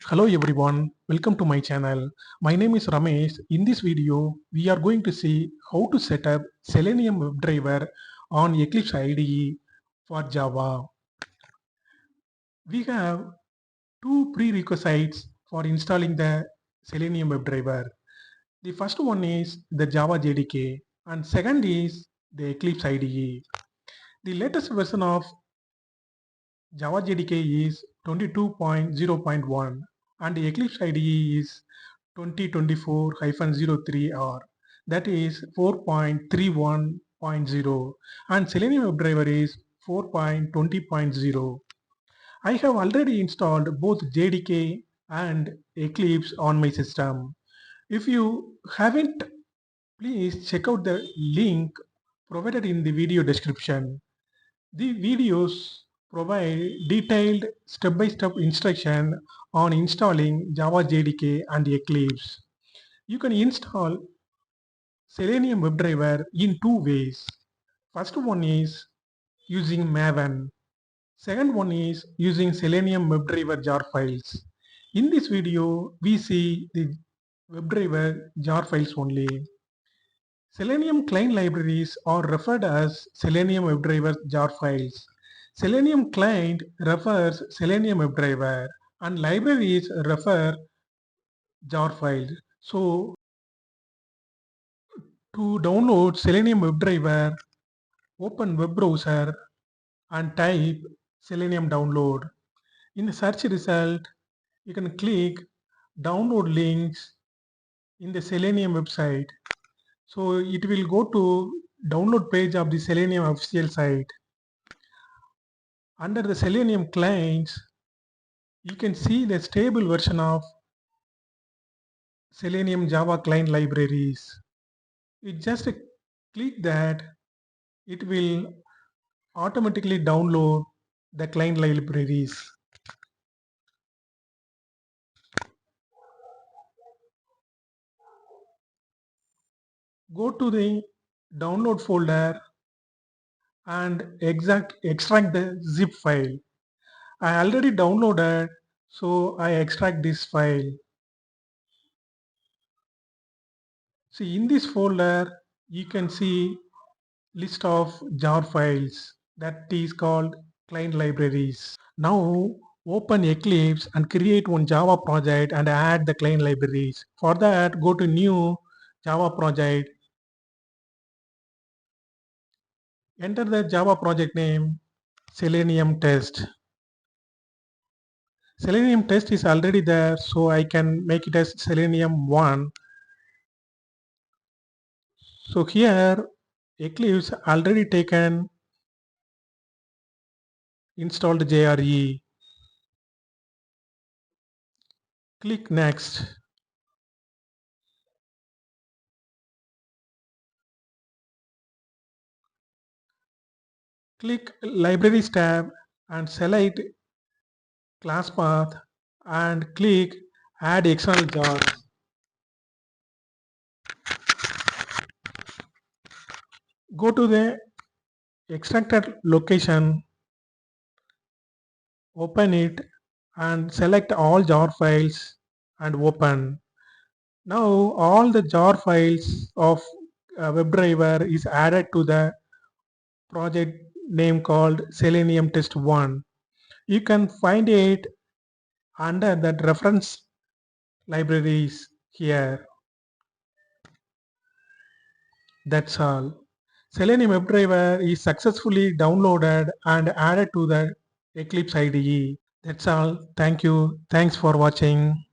Hello everyone, welcome to my channel. My name is Ramesh. In this video, we are going to see how to set up Selenium WebDriver on Eclipse IDE for Java. We have two prerequisites for installing the Selenium WebDriver. The first one is the Java JDK and second is the Eclipse IDE. The latest version of Java JDK is 22.0.1 and the Eclipse IDE is 2024-03R, that is 4.31.0, and Selenium WebDriver is 4.20.0. I have already installed both JDK and Eclipse on my system. If you haven't, please check out the link provided in the video description. The videos provide detailed step-by-step instruction on installing Java JDK and Eclipse. You can install Selenium WebDriver in two ways. First one is using Maven. Second one is using Selenium WebDriver jar files. In this video, we see the WebDriver jar files only. Selenium client libraries are referred as Selenium WebDriver jar files. Selenium client refers Selenium WebDriver and libraries refer jar files. So to download Selenium WebDriver, open web browser and type Selenium download. In the search result, you can click download links in the Selenium website. So it will go to download page of the Selenium official site. Under the Selenium clients, you can see the stable version of Selenium Java client libraries. You just click that, it will automatically download the client libraries. Go to the download folder and extract the zip file. I already downloaded, so I extract this file. See, in this folder you can see list of jar files that is called client libraries. Now open Eclipse and create one Java project and add the client libraries. For that, go to new Java project, enter the Java project name Selenium test. Selenium test is already there, so I can make it as Selenium 1. So here Eclipse already taken installed JRE. Click next. Click libraries tab and select class path and click add external jars. Go to the extracted location, open it and select all jar files and open. Now all the jar files of WebDriver is added to the project name called Selenium test 1. You can find it under that reference libraries here. That's all. Selenium WebDriver is successfully downloaded and added to the Eclipse IDE. That's all. Thank you. Thanks for watching.